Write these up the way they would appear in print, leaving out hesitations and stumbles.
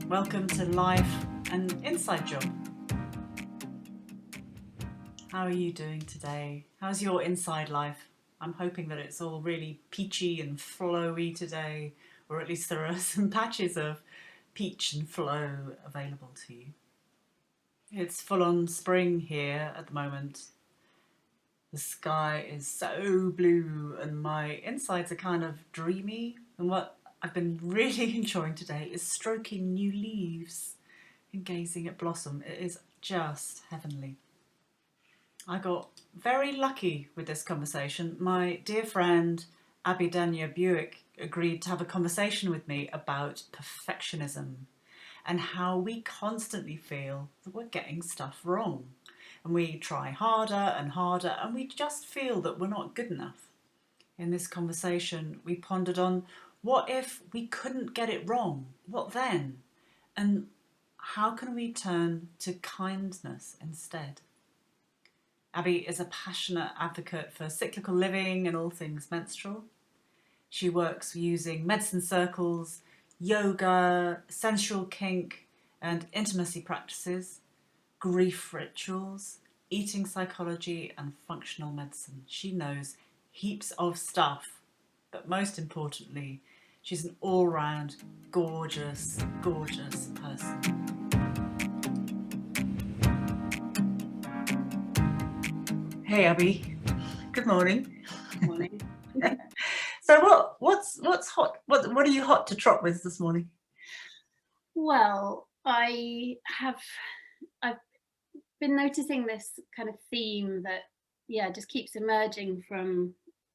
Welcome to Life and Inside Job. How are you doing today? How's your inside life? I'm hoping that it's all really peachy and flowy today, or at least there are some patches of peach and flow available to you. It's full on spring here at the moment. The sky is so blue and my insides are kind of dreamy. And what I've been really enjoying today is stroking new leaves and gazing at blossom. It is just heavenly. I got very lucky with this conversation. My dear friend Abi Denyer Bewick agreed to have a conversation with me about perfectionism and how we constantly feel that we're getting stuff wrong. And we try harder and harder, and we just feel that we're not good enough. In this conversation, we pondered on what if we couldn't get it wrong? What then? And how can we turn to kindness instead? Abi is a passionate advocate for cyclical living and all things menstrual. She works using medicine circles, yoga, sensual kink, and intimacy practices, grief rituals, eating psychology, and functional medicine. She knows heaps of stuff, but most importantly, she's an all-round gorgeous, gorgeous person. Hey, Abi. Good morning. Morning. So what's hot? What are you hot to trot with this morning? Well, I've been noticing this kind of theme that just keeps emerging from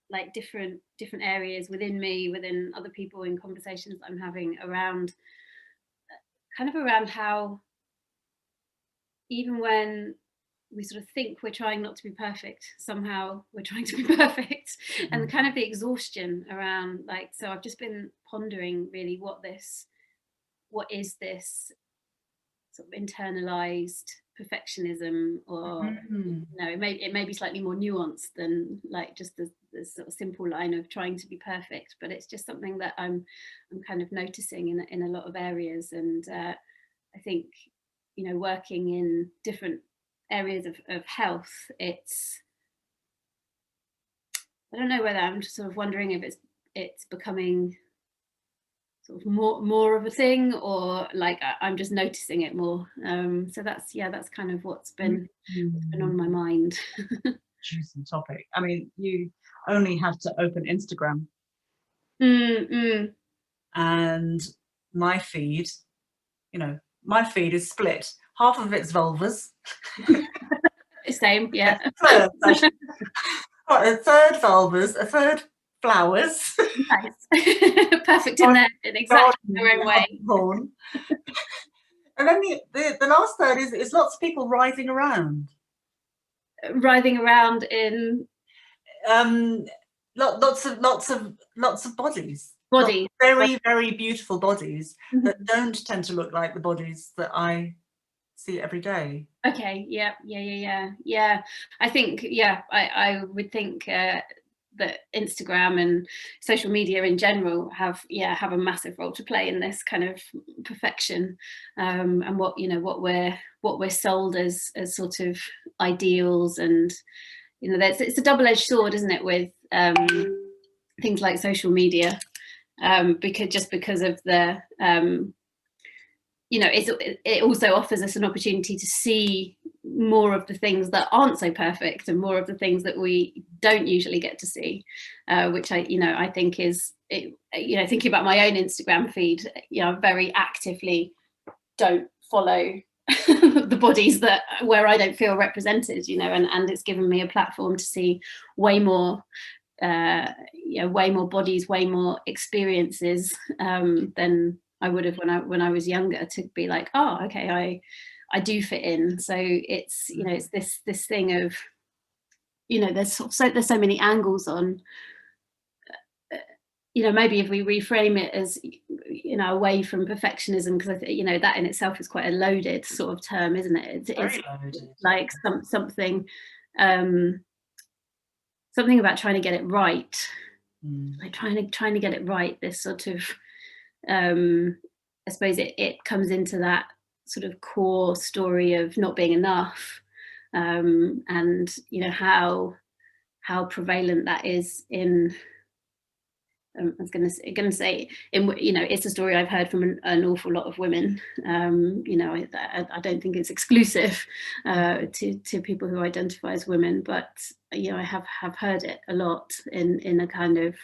like different areas within me, within other people, in conversations I'm having around how even when we sort of think we're trying not to be perfect, somehow we're trying to be perfect. And kind of the exhaustion around, like, so I've just been pondering really what is this sort of internalized perfectionism, or it may be slightly more nuanced than like just the sort of simple line of trying to be perfect, but it's just something that I'm kind of noticing in a lot of areas. And I think, working in different areas of health, I don't know whether I'm just sort of wondering if it's becoming sort of more of a thing, or like I'm just noticing it more. So that's kind of what's been on my mind. Juicy topic. I mean, you only have to open Instagram and my feed, my feed is split. Half of it's vulvas. Same, yeah. A third vulvas, a third flowers. Nice. Perfect in exactly their own way. Porn. And then the last third is lots of people writhing around. Writhing around in lots of bodies. Bodies. Very, very beautiful bodies that don't tend to look like the bodies that I see every day. Okay, yeah. I think, I would think that Instagram and social media in general have a massive role to play in this kind of perfection, and what we're sold as sort of ideals. And it's a double-edged sword, isn't it, with things like social media, because of the it also offers us an opportunity to see more of the things that aren't so perfect, and more of the things that we don't usually get to see, which I think is it. Thinking about my own Instagram feed, I very actively don't follow the bodies where I don't feel represented, and it's given me a platform to see way more bodies, way more experiences than I would have when I was younger, to be like, oh, okay, I do fit in. So it's it's this thing of there's so many angles on. Maybe if we reframe it as away from perfectionism, because I think that in itself is quite a loaded sort of term, isn't it? It's like something about trying to get it right, like trying to get it right. This sort of I suppose it comes into that sort of core story of not being enough, and how prevalent that is in. I was going to say, it's a story I've heard from an awful lot of women. I don't think it's exclusive to people who identify as women, but I have heard it a lot in a kind of.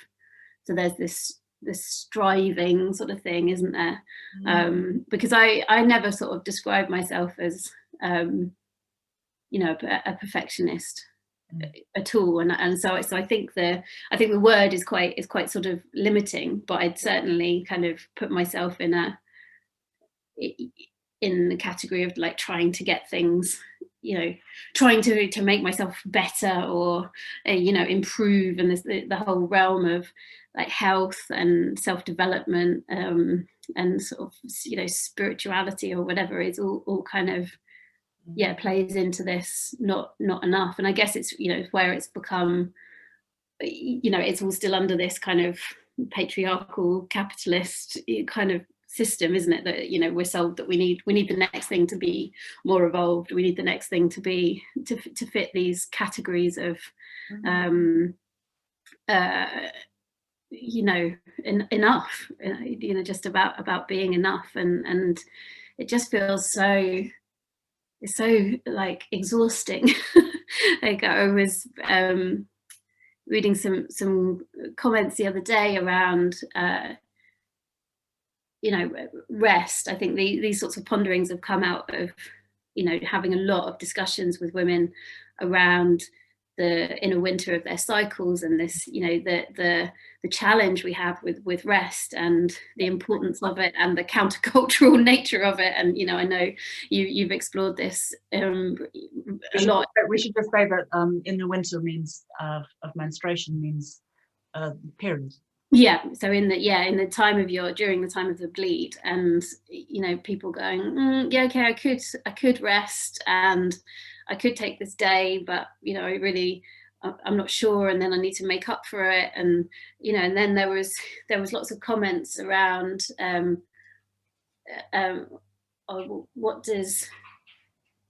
So there's this striving sort of thing, isn't there? Because I never sort of describe myself as a perfectionist at all, and so I think the word is quite sort of limiting, but I'd certainly kind of put myself in the category of like trying to get things, trying to make myself better, or improve, and there's the whole realm of like health and self-development, and sort of spirituality or whatever is all kind of plays into this not enough. And I guess it's where it's become, it's all still under this kind of patriarchal capitalist kind of system, isn't it, that we're sold that we need the next thing to be more evolved, we need the next thing to be to fit these categories of enough, just about being enough, and it just feels so, it's so like exhausting. Like I was reading some comments the other day around rest. I think these sorts of ponderings have come out of having a lot of discussions with women around the inner winter of their cycles, and this the challenge we have with rest, and the importance of it, and the countercultural nature of it. And I know you've explored this a lot. We should just say that in the winter means of menstruation means period. Yeah, so in the time of during the time of the bleed, and people going, yeah, okay, I could rest, and I could take this day, but I'm not sure, and then I need to make up for it, and and then there was lots of comments around what does,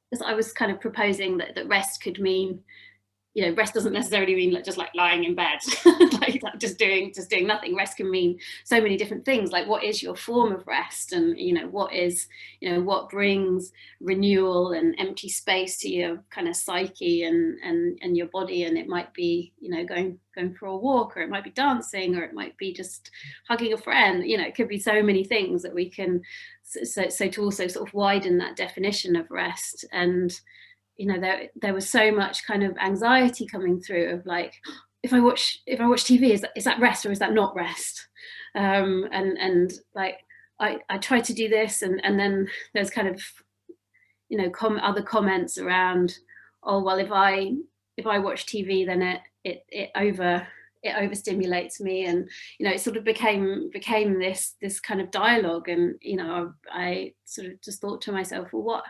because I was kind of proposing that rest could mean, rest doesn't necessarily mean just like lying in bed, like just doing nothing. Rest can mean so many different things. Like, what is your form of rest, and what brings renewal and empty space to your kind of psyche and your body. And it might be going for a walk, or it might be dancing, or it might be just hugging a friend. It could be so many things that we can. So to also sort of widen that definition of rest. And there was so much kind of anxiety coming through of like, if I watch TV, is that rest, or is that not rest? And like I try to do this, and then there's kind of other comments around, oh well, if I watch TV, then it overstimulates me, and it sort of became this kind of dialogue. And I sort of just thought to myself, well,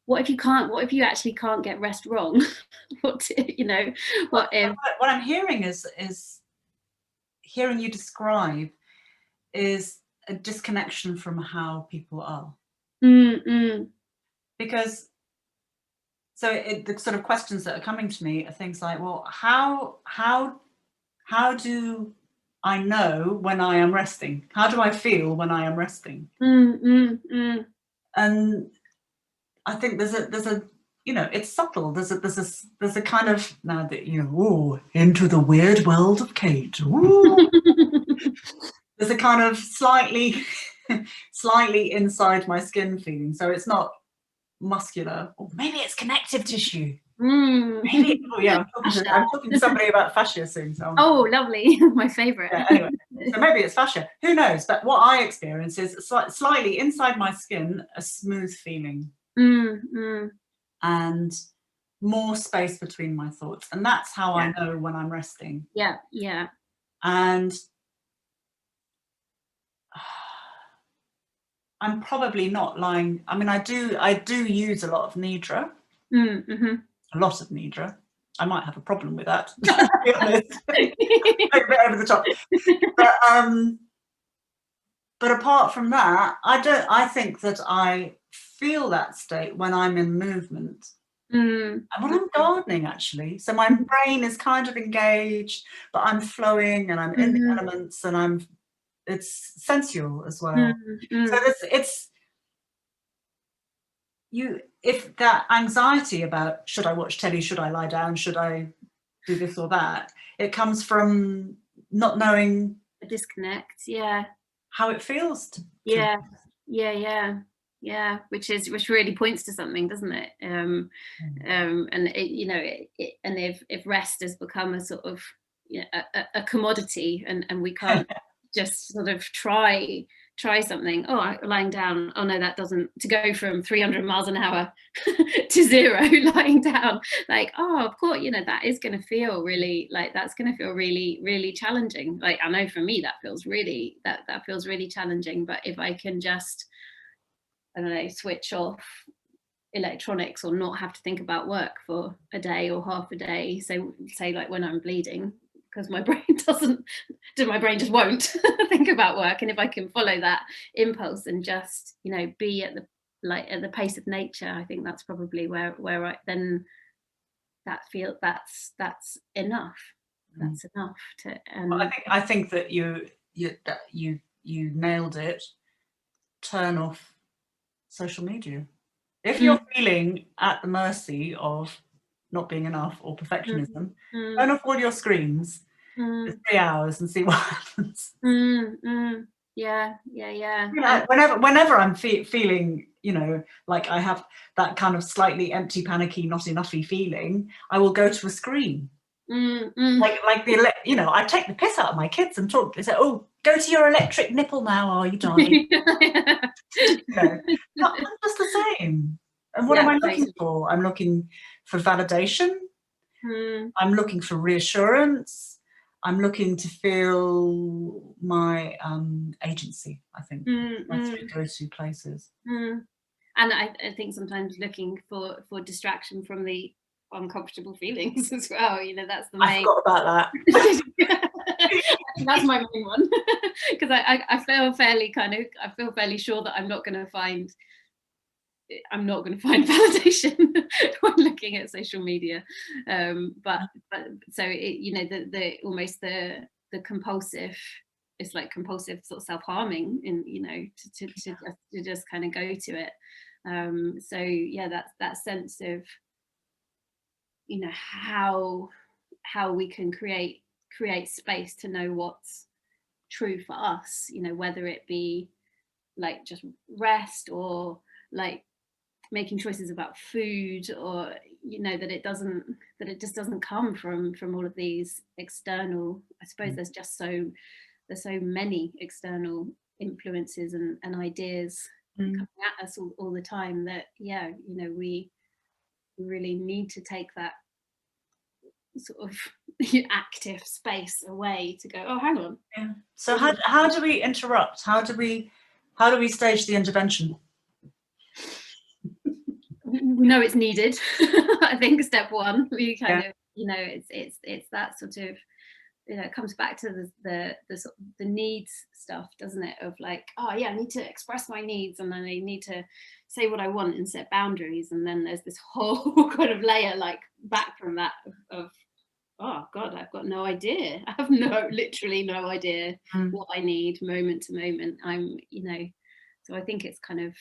what if you actually can't get rest wrong? What I'm hearing is hearing you describe is a disconnection from how people are. Because the sort of questions that are coming to me are things like, well, how do I know when I am resting? How do I feel when I am resting? And I think there's a it's subtle. There's a kind of, now that into the weird world of Kate. There's a kind of slightly inside my skin feeling. So it's not muscular, or maybe it's connective tissue. Maybe, I'm talking to somebody about fascia soon. So oh, lovely, my favourite. Yeah, anyway, so maybe it's fascia. Who knows? But what I experience is slightly inside my skin, a smooth feeling. And more space between my thoughts, and that's how I know when I'm resting. Yeah. And I'm probably not lying. I mean, I do use a lot of nidra. A lot of nidra. I might have a problem with that, to be honest. A bit over the top. But apart from that, I think that I feel that state when I'm in movement. Mm. And when I'm gardening, actually. So my brain is kind of engaged, but I'm flowing and I'm in the Mhm. elements, and it's sensual as well. Mm. So it's if that anxiety about should I watch telly, should I lie down, should I do this or that, it comes from not knowing A disconnect, yeah. how it feels to Yeah, yeah, which really points to something, doesn't it? And it, and if rest has become a sort of, a commodity, and we can't just sort of try something. Oh, lying down. Oh no, that doesn't. To go from 300 miles an hour to zero, lying down. Like, oh, of course, that is going to feel really, like, that's going to feel really, really challenging. Like, I know for me that feels really challenging. But if I can just, I don't know, switch off electronics or not have to think about work for a day or half a day, so say like when I'm bleeding, because my brain just won't think about work, and if I can follow that impulse and just be at the pace of nature, I think that's probably where I then that's enough. That's enough to. Well, I think that you nailed it. Turn off social media. If you're feeling at the mercy of not being enough or perfectionism, turn off all your screens for 3 hours and see what happens. Yeah. Whenever I'm feeling, like I have that kind of slightly empty, panicky, not enoughy feeling, I will go to a screen. Like I take the piss out of my kids and talk. They say, "Oh, go to your electric nipple now, are you, darling?" But I'm just the same. And what am I looking for? I'm looking for validation. I'm looking for reassurance. I'm looking to feel my agency, I think. My three go-to places. And I think sometimes looking for distraction from the uncomfortable feelings as well. That's the main. I forgot about that. That's my main one, because I feel fairly sure that I'm not going to find validation when looking at social media. But so the almost the compulsive. It's like compulsive sort of self-harming, and to just kind of go to it. So yeah, that sense of how we can create space to know what's true for us, whether it be like just rest, or like making choices about food, or that it just doesn't come from all of these external. I suppose there's so many external influences and ideas coming at us all the time, that we really need to take that sort of active space away to go, oh, hang on. Yeah. So how do we interrupt? How do we stage the intervention? We know it's needed. I think step one, we kind of, it's that sort of, it comes back to the needs stuff, doesn't it? Of like, oh yeah, I need to express my needs, and then I need to say what I want and set boundaries, and then there's this whole kind of layer like back from that of oh god, I've got no idea. I have literally no idea what I need moment to moment. I'm so I think it's kind of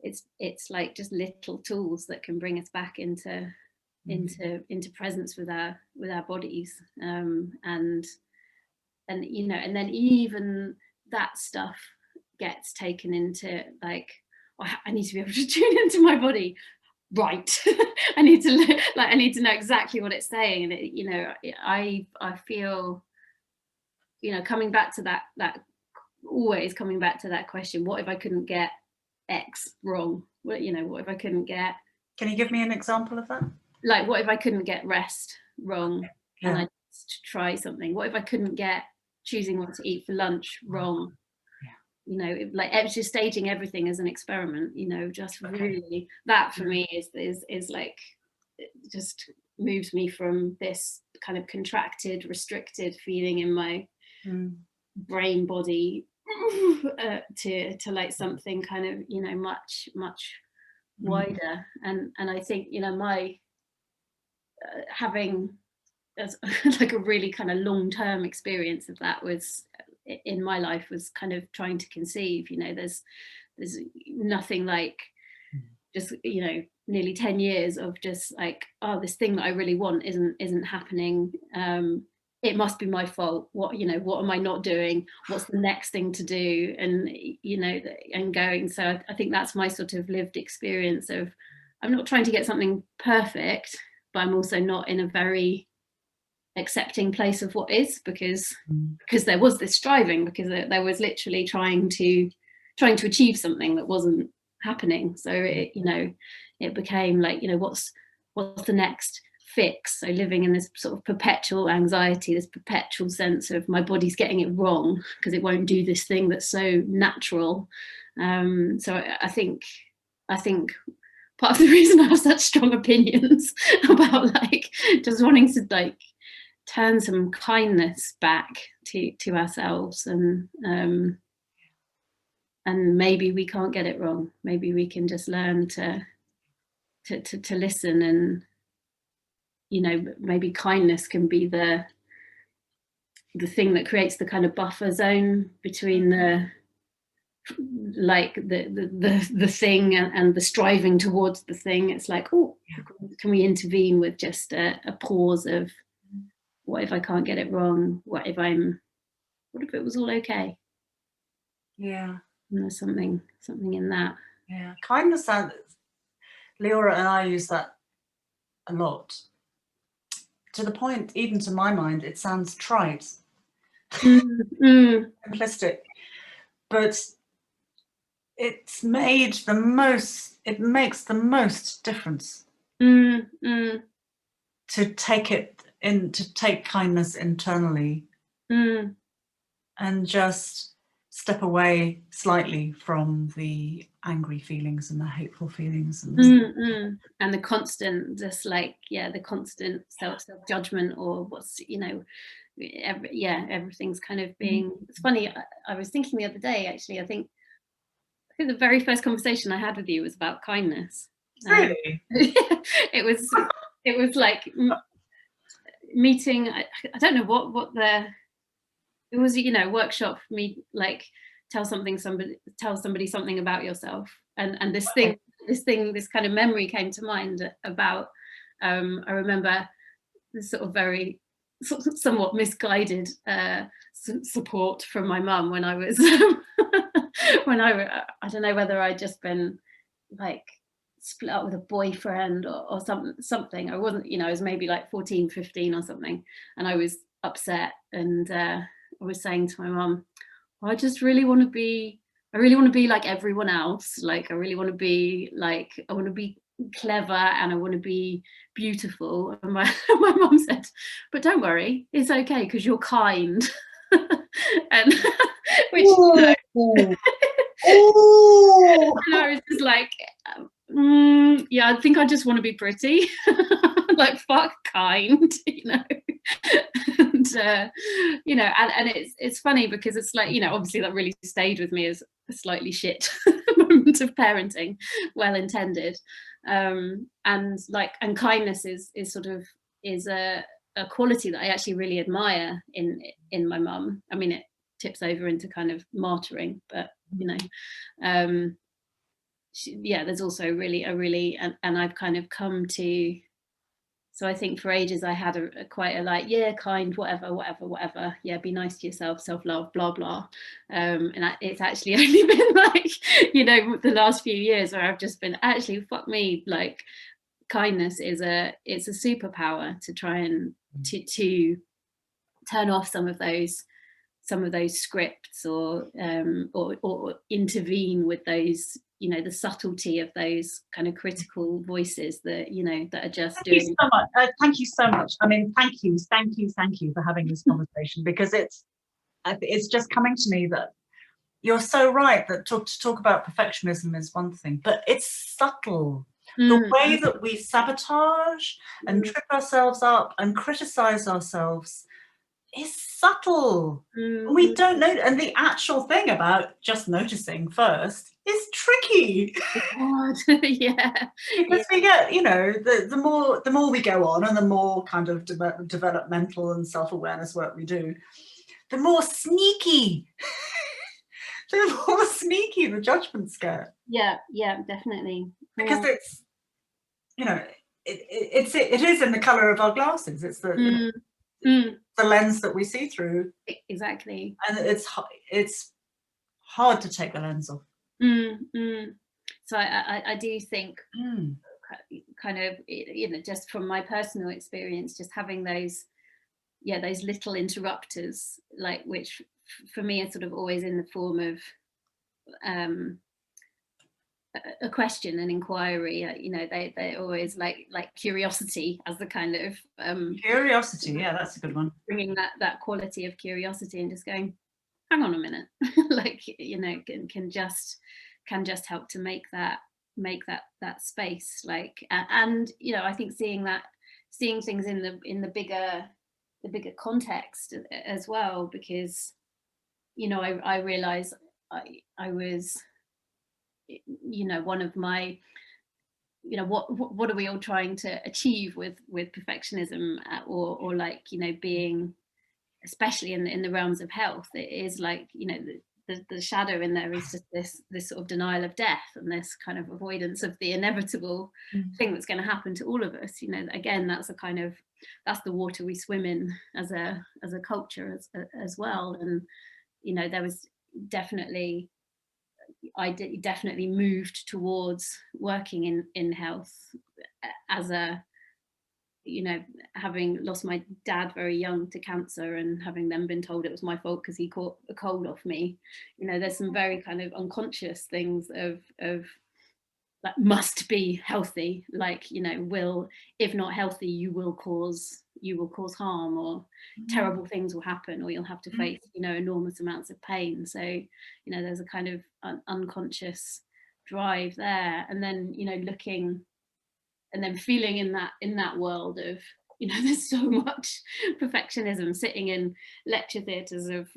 it's like just little tools that can bring us back into presence with our bodies, and then even that stuff gets taken into like, oh, I need to be able to tune into my body, right? I need to know exactly what it's saying, and I feel coming back to that always coming back to that question, what if I couldn't get X wrong? What if I couldn't get, can you give me an example of that? Like, what if I couldn't get rest wrong? Yeah. And I just try something? What if I couldn't get choosing what to eat for lunch wrong? Like just staging everything as an experiment, just really, that for me is like, it just moves me from this kind of contracted, restricted feeling in my brain body to like something kind of, you know, much wider. And I think, you know, my having as like a really kind of long-term experience of that was in my life was kind of trying to conceive. You know, there's nothing like just, you know, nearly 10 years of just like, oh, this thing that I really want isn't happening. It must be my fault. What, you know, what am I not doing? What's the next thing to do? And, you know, and going. So I think that's my sort of lived experience of, I'm not trying to get something perfect, but I'm also not in a very accepting place of what is, because there was this striving, because there was literally trying to achieve something that wasn't happening. So it, you know, it became like, you know, what's the next fix? So living in this sort of perpetual anxiety, this perpetual sense of my body's getting it wrong because it won't do this thing that's so natural. So I think part of the reason I have such strong opinions about like just wanting to like turn some kindness back to ourselves, and maybe we can't get it wrong. Maybe we can just learn to listen, and, you know, maybe kindness can be the thing that creates the kind of buffer zone between the thing and the striving towards the thing. It's like, oh, can we intervene with just a pause of, what if I can't get it wrong? What if it was all okay? Yeah. And there's something in that. Yeah. Kindness sounds, Leora and I use that a lot. To the point, even to my mind, it sounds trite, simplistic, but it makes the most difference to take kindness internally and just step away slightly from the angry feelings and the hateful feelings and the constant, just like, the constant self-judgment, or what's, you know, everything's kind of being, it's funny, I was thinking the other day, actually, I think the very first conversation I had with you was about kindness. Really? It was like meeting, I don't know what it was, you know, workshop, me like tell somebody something about yourself, and this kind of memory came to mind about, I remember this sort of very somewhat misguided support from my mum when I was I don't know whether I'd just been like split up with a boyfriend or something. I wasn't, you know, I was maybe like 14, 15 or something, and I was upset, and I was saying to my mum, I really want to be like everyone else. Like, I really want to be like, I want to be clever and I want to be beautiful. And my mum said, but don't worry, it's okay because you're kind. And which, you know, and I was just like, yeah, I think I just want to be pretty. Like, fuck kind, you know. And you know, and it's funny because it's like, you know, obviously that really stayed with me as a slightly shit moment of parenting, well intended, and kindness is sort of a quality that I actually really admire in my mum. I mean, it tips over into kind of martyring, but you know, there's also really and I've kind of come to. So I think for ages I had quite a like, kind, whatever, be nice to yourself, self-love, blah blah, and it's actually only been like, you know, the last few years where I've just been, actually, fuck me, like, kindness it's a superpower to try and to turn off some of those scripts, or intervene with those, you know, the subtlety of those kind of critical voices that, you know, that are just thank you so much. I mean, thank you for having this conversation, because it's just coming to me that you're so right that to talk about perfectionism is one thing, but it's subtle. The way that we sabotage and trip ourselves up and criticize ourselves is subtle. We don't know, and the actual thing about just noticing first is tricky. It's hard. Yeah. Because we get, the more we go on and the more kind of developmental and self-awareness work we do, the more sneaky the judgments get. Yeah, definitely. Because it's, it is in the color of our glasses. It's the the lens that we see through. Exactly. And it's hard to take the lens off. So I do think kind of, just from my personal experience, just having those little interrupters, like, which for me are sort of always in the form of a question, an inquiry. They're always like curiosity as the kind of curiosity. Yeah, that's a good one. Bringing that quality of curiosity and just going, hang on a minute, like, can just help to make that space, like, and I think seeing things in the bigger context as well, because I realize I was, one of my, what are we all trying to achieve with perfectionism, or like, being, especially in the realms of health, it is like, the shadow in there is just this sort of denial of death, and this kind of avoidance of the inevitable thing that's going to happen to all of us. Again, that's the water we swim in as a culture as well. And there was definitely, I definitely moved towards working in health as a, having lost my dad very young to cancer, and having then been told it was my fault because he caught a cold off me. There's some very kind of unconscious things of that must be healthy, like, if not healthy, you will cause harm, or terrible things will happen, or you'll have to face enormous amounts of pain. So there's a kind of unconscious drive there, and then looking and then feeling in that world of there's so much perfectionism sitting in lecture theatres of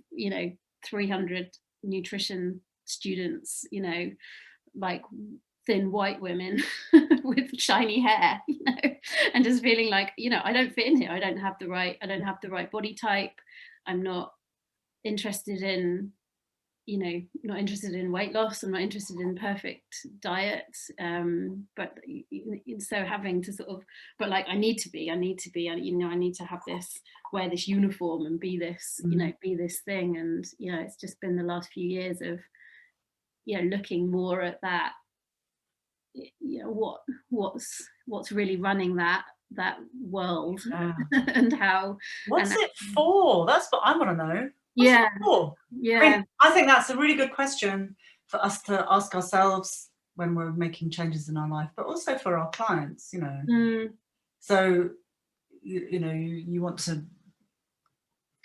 300 nutrition students, like thin white women with shiny hair, and just feeling like, I don't fit in here. I don't have the right body type. I'm not interested in not interested in weight loss. I'm not interested in perfect diet. But so having to sort of, but like, I need to be, I need to have this, wear this uniform and be this, be this thing. And, it's just been the last few years of, looking more at that, what's really running that world, and how. What's it for? That's what I want to know. Yeah. I think that's a really good question for us to ask ourselves when we're making changes in our life, but also for our clients, So, you want to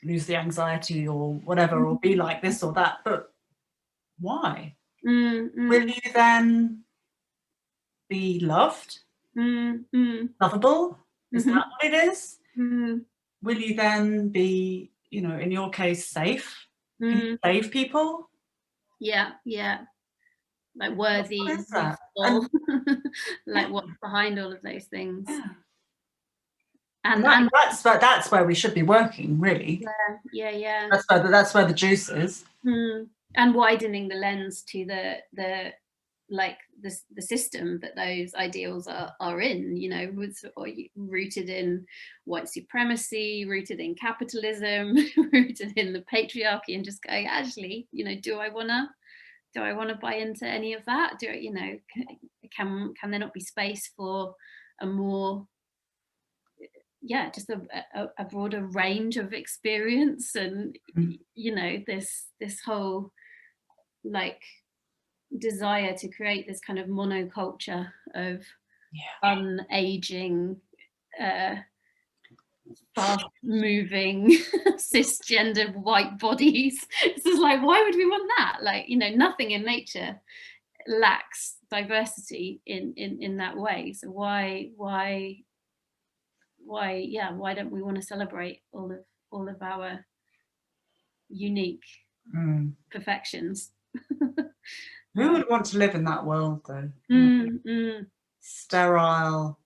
lose the anxiety or whatever, or be like this or that, but why? Will you then be loved? Lovable? Is that what it is? Will you then be, in your case, safe? Can you save people? Yeah. Like worthy, what is that? like what's behind all of those things. Yeah. And that's where we should be working, really. Yeah. That's where the juice is. And widening the lens to the system that those ideals are in, rooted in white supremacy, rooted in capitalism, rooted in the patriarchy, and just going, actually, do I want to buy into any of that? Can there not be space for a more, just a broader range of experience, and this whole like desire to create this kind of monoculture of unaging, fast-moving, cisgender white bodies. It's just like, why would we want that? Like, nothing in nature lacks diversity in that way. So why don't we want to celebrate all all of our unique perfections. Who would want to live in that world though? Sterile,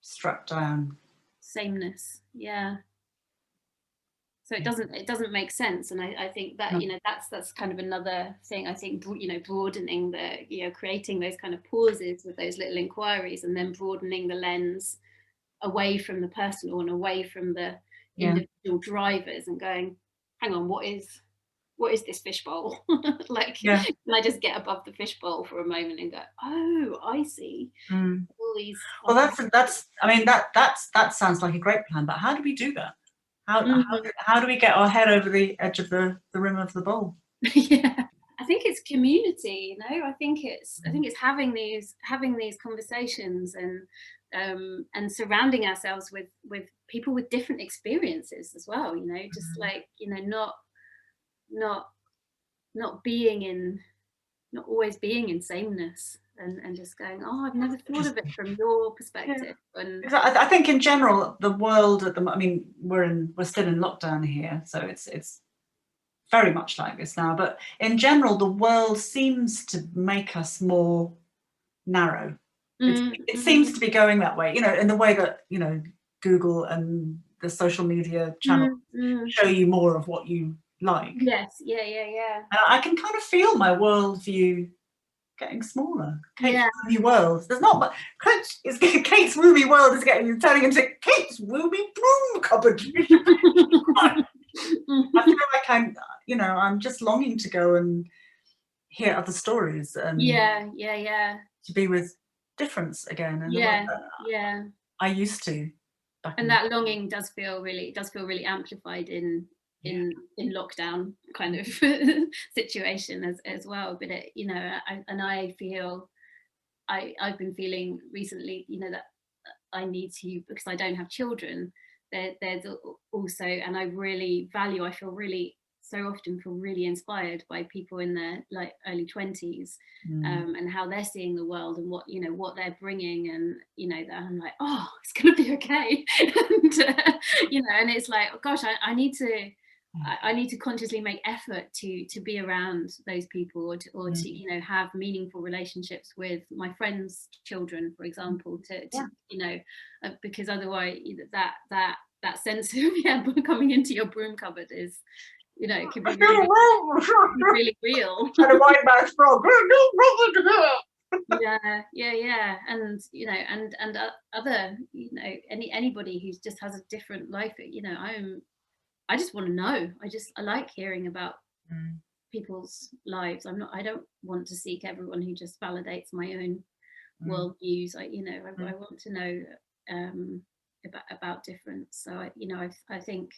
strapped down. Sameness, yeah. So it doesn't make sense, and I think that that's kind of another thing. I think broadening the creating those kind of pauses with those little inquiries, and then broadening the lens away from the personal and away from the individual drivers, and going, hang on, what is this fishbowl? Like, can I just get above the fishbowl for a moment and go, oh, I see all these. Well, that's. I mean, that sounds like a great plan. But how do we do that? How do we get our head over the edge of the rim of the bowl? Yeah, I think it's community. I think it's having these conversations and surrounding ourselves with people with different experiences as well. Just like not always being in sameness, and just going, oh, I've never thought of it from your perspective. And I think in general the world I mean, we're still in lockdown here, so it's very much like this now, but in general the world seems to make us more narrow. It seems to be going that way, in the way that Google and the social media channels show you more of what you like. Yes, yeah. And I can kind of feel my worldview getting smaller. Kate's Woomy World. There's not much. Kate's Woomy World is turning into Kate's Woomy Broom Cupboard. I feel like I'm just longing to go and hear other stories and to be with difference again. And I used to. And that longing does feel really amplified in lockdown kind of situation as well. But I feel I've been feeling recently, that I need to, because I don't have children. There's also, and I often feel really inspired by people in their like early 20s, and how they're seeing the world and what they're bringing, and that I'm like, oh, it's gonna be okay. And and it's like, oh, gosh, I need to consciously make effort to be around those people, or to have meaningful relationships with my friends' children, for example, because otherwise that sense of coming into your broom cupboard is could be really real. Trying to wind my frog. Yeah, and and other anybody who just has a different life. I just want to know. I like hearing about people's lives. I don't want to seek everyone who just validates my own worldviews. I want to know about difference. So I think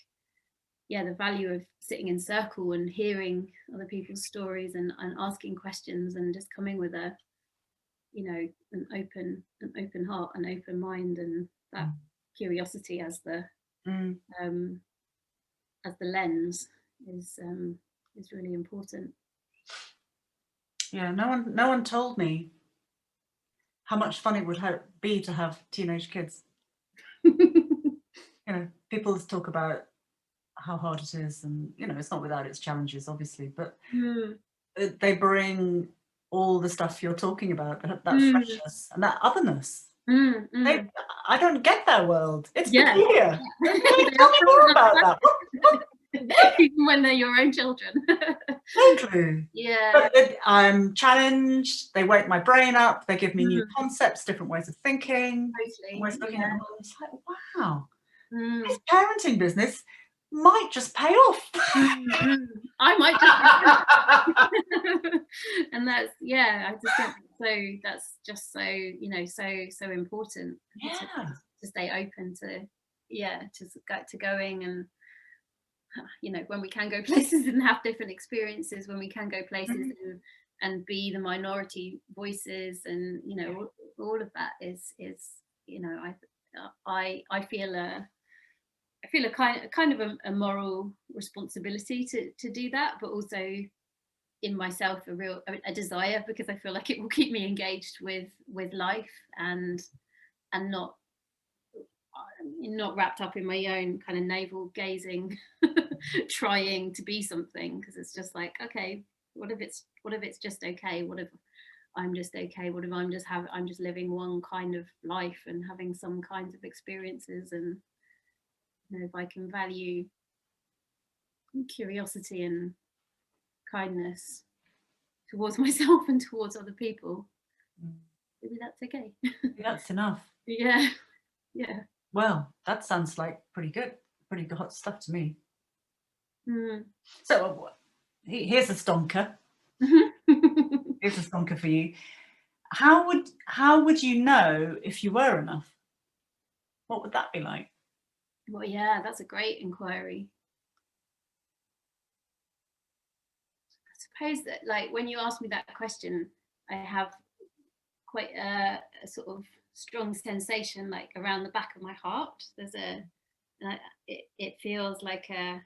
the value of sitting in circle and hearing other people's stories and asking questions and just coming with an open heart, an open mind, and that curiosity as the lens is really important. Yeah, no one told me how much fun it would be to have teenage kids. People talk about how hard it is, and it's not without its challenges, obviously, but they bring all the stuff you're talking about, that freshness and that otherness. I don't get their world. It's peculiar. Tell me more about that. Even when they're your own children. Totally. Yeah. But I'm challenged. They wake my brain up. They give me new concepts, different ways of thinking. Totally. Ways of looking at the world. It's like, wow, this parenting business might just pay off. I might just. And that's I just think that's just so important. To stay open to going, and when we can go places and have different experiences, when we can go places and be the minority voices, and all of that is I feel a kind of a moral responsibility to do that, but also in myself a desire, because I feel like it will keep me engaged with life, and not not wrapped up in my own kind of navel gazing, trying to be something, because it's just like, okay, what if it's just okay? What if I'm just okay? What if I'm just living one kind of life and having some kinds of experiences, and if I can value curiosity and kindness towards myself and towards other people, maybe that's okay. That's enough. Yeah. Yeah. Well, that sounds like pretty good hot stuff to me. Mm. So here's a stonker. Here's a stonker for you. How would you know if you were enough? What would that be like? Well, yeah, that's a great inquiry. I suppose that, like, when you ask me that question, I have quite a sort of strong sensation, like, around the back of my heart. It feels like a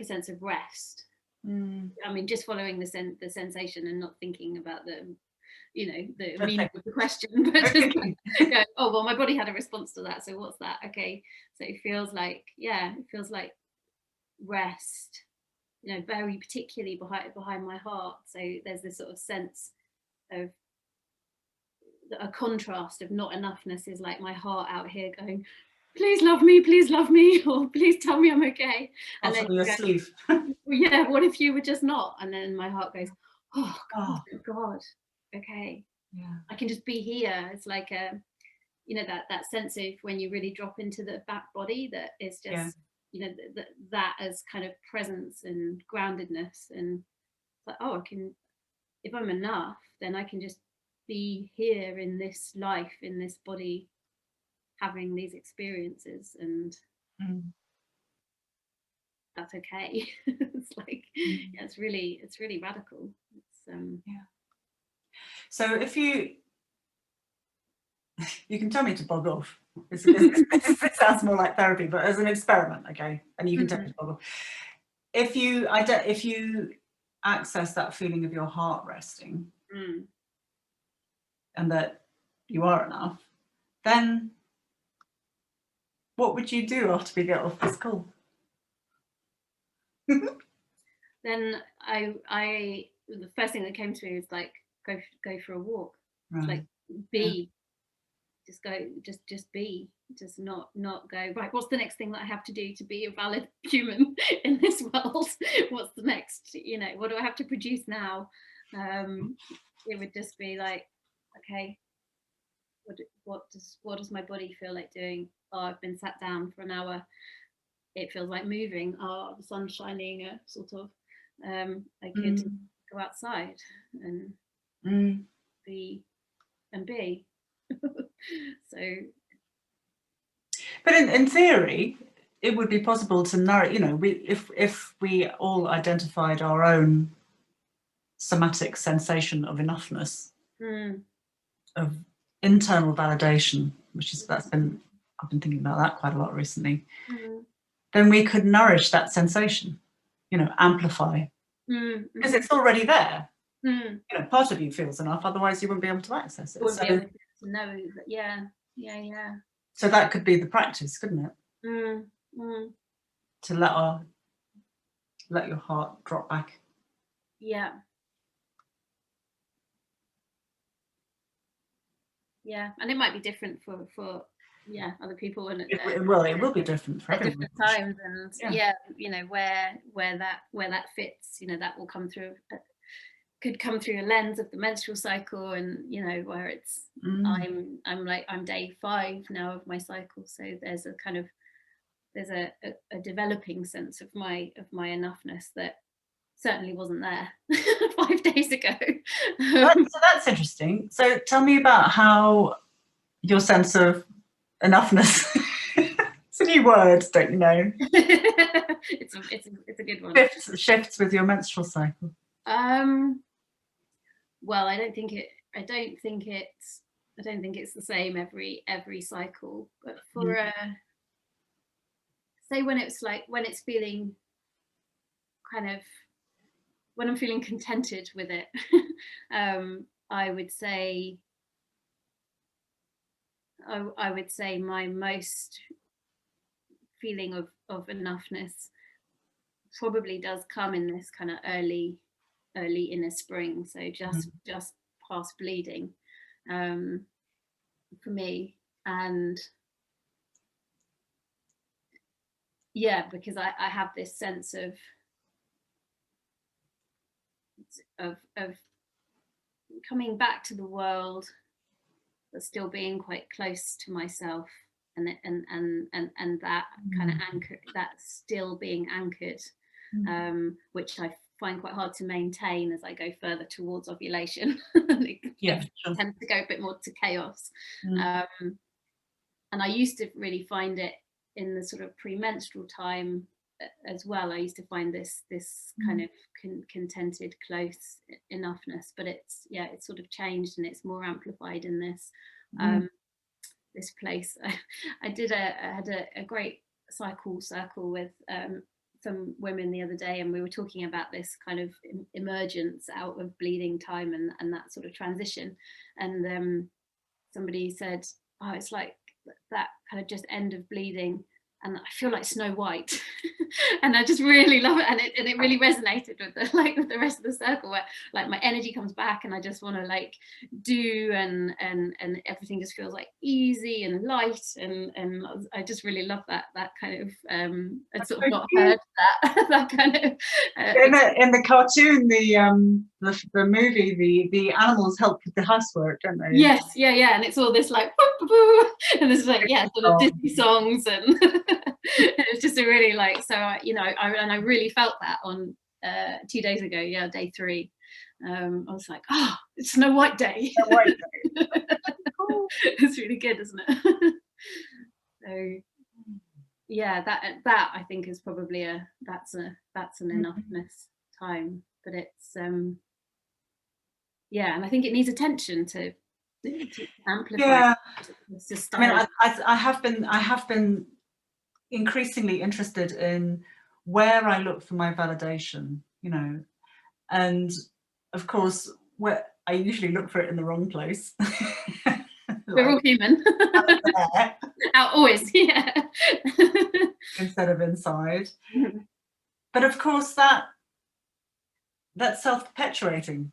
sense of rest. I mean, just following the sensation and not thinking about the meaning of the question, but just go, oh well, my body had a response to that, so what's that? Okay, so it feels like rest, very particularly behind my heart. So there's this sort of sense of a contrast of not enoughness is like my heart out here going, please love me, or please tell me I'm okay. And then your sleeve. well, yeah, what if you were just not? And then my heart goes, oh God, God, okay, yeah, I can just be here. It's like that sense of when you really drop into the back body, that is just that as kind of presence and groundedness, and like, oh, I can, if I'm enough, then I can just be here in this life, in this body, having these experiences, and that's okay. It's like it's really radical. It's So if you can tell me to bog off. It sounds more like therapy, but as an experiment, okay? And you can tell me to bog off. If you access that feeling of your heart resting, and that you are enough, then what would you do after we get off this call? Then I the first thing that came to me was like, go for a walk. Right. It's like, be, just go, just be, just not go, right, what's the next thing that I have to do to be a valid human in this world? What's the next, what do I have to produce now? It would just be like, okay, what does my body feel like doing? Oh, I've been sat down for an hour, it feels like moving. Oh, the sun's shining, sort of. I could go outside and be. So, but in theory, it would be possible to nourish. If we all identified our own somatic sensation of enoughness, of internal validation, I've been thinking about that quite a lot recently. Then we could nourish that sensation, amplify, because it's already there. Part of you feels enough, otherwise you wouldn't be able to access it. Wouldn't be able to know that, yeah. So that could be the practice, couldn't it? To let your heart drop back. Yeah, and it might be different for other people, and it will be different for everyone. Different times, and where that fits, that will come through. Could come through a lens of the menstrual cycle, and where it's I'm day 5 now of my cycle, so there's a developing sense of my enoughness that certainly wasn't there 5 days ago. So that's interesting. So tell me about how your sense of enoughness it's a new word, don't you know? It's a good one. Shifts with your menstrual cycle. Well, I don't think it's the same every cycle, but for say when it's feeling kind of, when I'm feeling contented with it, I would say I would say my most feeling of enoughness probably does come in this kind of early inner spring, so just past bleeding, for me. And yeah, because I have this sense of coming back to the world, but still being quite close to myself, and that kind of anchor, that still being anchored, which I find quite hard to maintain as I go further towards ovulation. Yeah, sure. Tends to go a bit more to chaos. And I used to really find it in the sort of premenstrual time as well. I used to find this kind of contented, close enoughness, but it's sort of changed, and it's more amplified in this this place. I had a great cycle circle with some women the other day, and we were talking about this kind of emergence out of bleeding time and that sort of transition. And somebody said, oh, it's like that kind of just end of bleeding, and I feel like Snow White. And I just really love it, and it really resonated with the rest of the circle, where like my energy comes back and I just want to like do, and everything just feels like easy and light, and I just really love that kind of I'd sort of not heard that kind of in the cartoon, the movie, the animals help with the housework, don't they? Yes, yeah, and it's all this like and this is like sort of Disney songs, and it's just a really like, so I really felt that on 2 days ago, day 3. I was like, oh, it's Snow White Day. Snow White Day. It's really good, isn't it? So yeah, that I think is probably that's an enoughness time, but it's yeah, and I think it needs attention to amplify. Yeah, I mean, I have been increasingly interested in where I look for my validation, and of course, where I usually look for it in the wrong place. We're all human. Always, yeah. Instead of inside. But of course, that's self-perpetuating,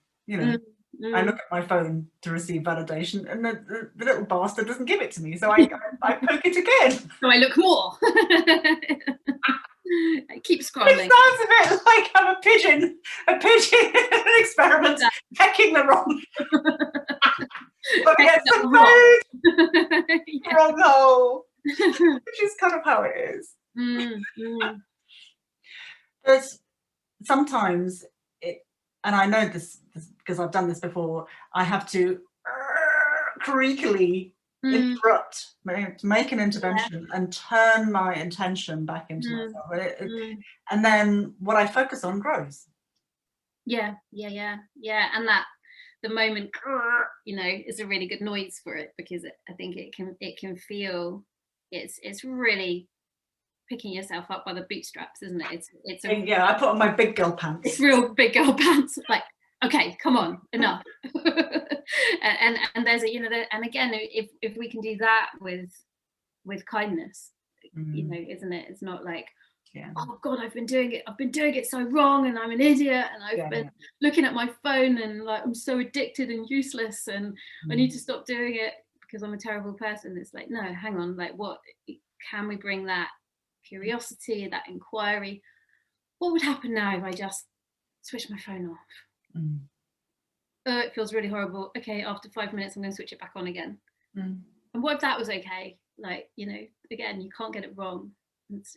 I look at my phone to receive validation, and the little bastard doesn't give it to me, so I poke it again. So I look more. I keep scrolling. It sounds a bit like I'm a pigeon in an experiment, pecking the wrong. But get some food, wrong hole, which is kind of how it is. But sometimes and I know this because I've done this before, I have to creakily interrupt, make an intervention, and turn my intention back into myself. And then what I focus on grows. Yeah. And that the moment, is a really good noise for it, because I think it can feel it's really picking yourself up by the bootstraps, isn't it? Yeah, I put on my big girl pants. It's real big girl pants, like, okay, come on, enough. and there's and again, if we can do that with kindness, isn't it? It's not like, oh God, I've been doing it so wrong, and I'm an idiot, and I've been looking at my phone, and like I'm so addicted and useless, and I need to stop doing it because I'm a terrible person. It's like, no, hang on, like, what can we bring that curiosity, that inquiry? What would happen now if I just switch my phone off? It feels really horrible. Okay, after 5 minutes, I'm going to switch it back on again. And what if that was okay? Like, again, you can't get it wrong. It's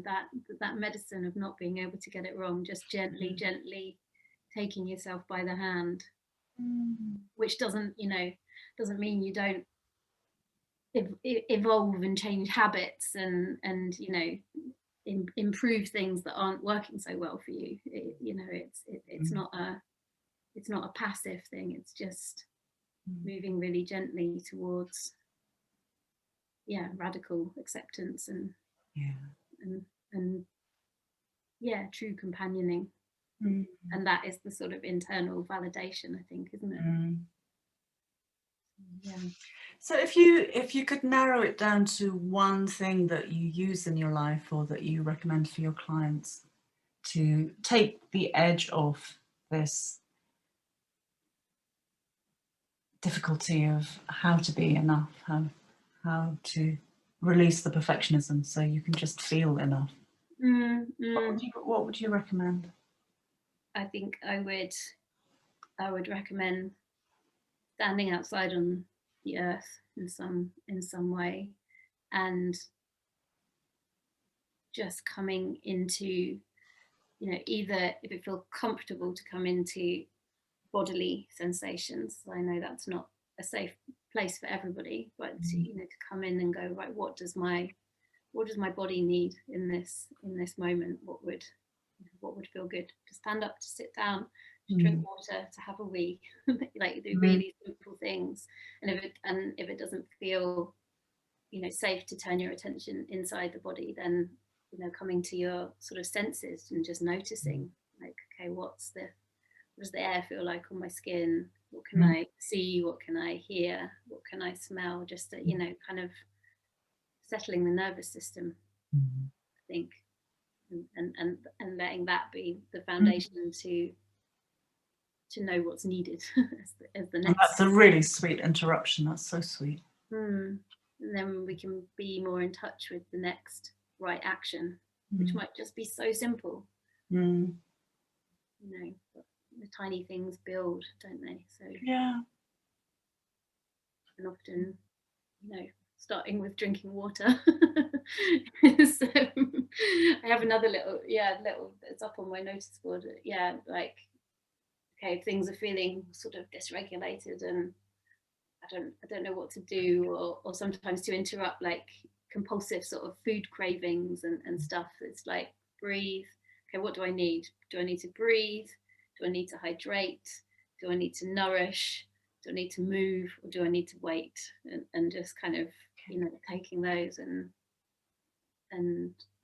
that medicine of not being able to get it wrong, just gently taking yourself by the hand, which doesn't mean you don't evolve and change habits and improve things that aren't working so well for you. It's not a passive thing. It's just moving really gently towards radical acceptance and true companioning. And that is the sort of internal validation, I think, isn't it? Yeah. So if you could narrow it down to one thing that you use in your life or that you recommend for your clients to take the edge off this difficulty of how to be enough, how to release the perfectionism so you can just feel enough. What would you recommend? I think I would recommend standing outside on the earth in some way, and just coming into, either if it feels comfortable to come into bodily sensations. I know that's not a safe place for everybody, but to come in and go, right, what does my body need in this moment? What would feel good? To stand up, to sit down, to drink water, to have a wee, like the really simple things. And if it doesn't feel, safe to turn your attention inside the body, then coming to your sort of senses and just noticing, like, okay, what does the air feel like on my skin? What can I see? What can I hear? What can I smell? Just to, kind of settling the nervous system, I think, and letting that be the foundation to know what's needed as the next. That's a really sweet interruption. That's so sweet. And then we can be more in touch with the next right action, which might just be so simple. But the tiny things build, don't they? So yeah. And often, starting with drinking water. So I have another little, it's up on my notice board. Yeah, like, okay, things are feeling sort of dysregulated and I don't know what to do, or sometimes to interrupt like compulsive sort of food cravings and stuff. It's like, breathe. Okay, what do I need? Do I need to breathe? Do I need to hydrate? Do I need to nourish? Do I need to move, or do I need to wait? And just kind of, taking those and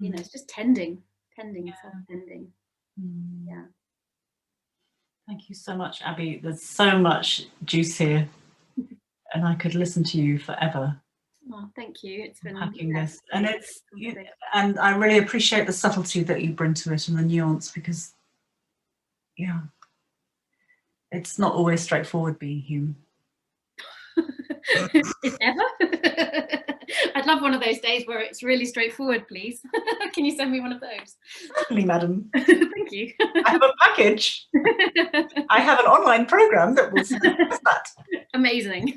it's just tending, self-tending. Yeah. Thank you so much, Abby. There's so much juice here, and I could listen to you forever. Oh, thank you. It's been unpacking this, and and I really appreciate the subtlety that you bring to it and the nuance, because it's not always straightforward being human. If ever. I'd love one of those days where it's really straightforward, please. Can you send me one of those? Certainly, madam. Thank you. I have a package. I have an online program that will suggest that. Amazing.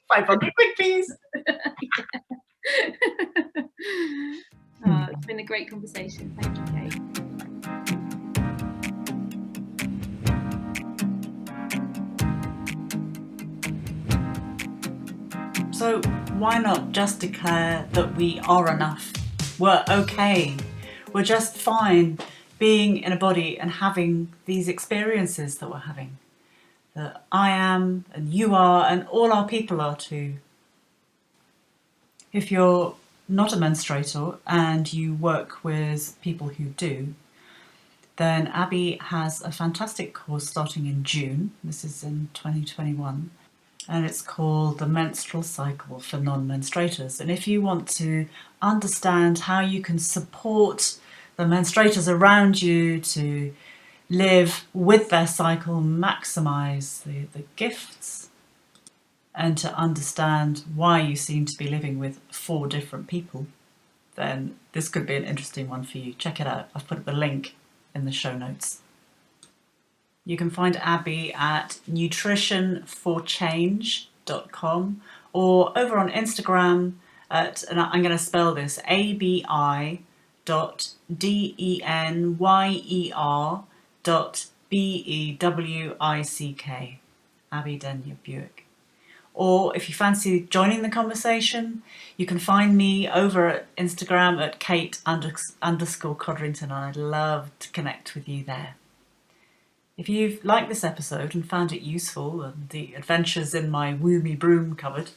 500 quid, please. It's been a great conversation. Thank you, Kate. So why not just declare that we are enough? We're okay. We're just fine being in a body and having these experiences that we're having. That I am and you are and all our people are too. If you're not a menstruator and you work with people who do, then Abi has a fantastic course starting in June. This is in 2021. And it's called The Menstrual Cycle for Non-Menstruators. And if you want to understand how you can support the menstruators around you to live with their cycle, maximise the gifts, and to understand why you seem to be living with 4 different people, then this could be an interesting one for you. Check it out. I've put the link in the show notes. You can find Abi at nutritionforchange.com or over on Instagram at, and I'm going to spell this, abi.denyer.bewick, Abi Denyer Bewick. Or if you fancy joining the conversation, you can find me over at Instagram at Kate_Codrington, and I'd love to connect with you there. If you've liked this episode and found it useful and the adventures in my woomy broom cupboard,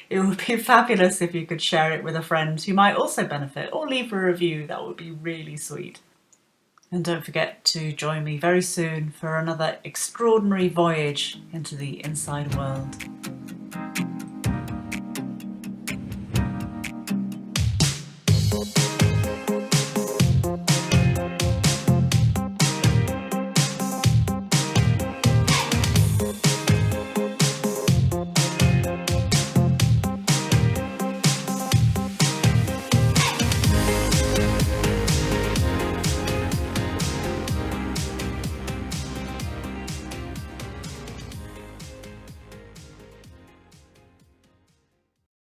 it would be fabulous if you could share it with a friend who might also benefit, or leave a review. That would be really sweet. And don't forget to join me very soon for another extraordinary voyage into the inside world.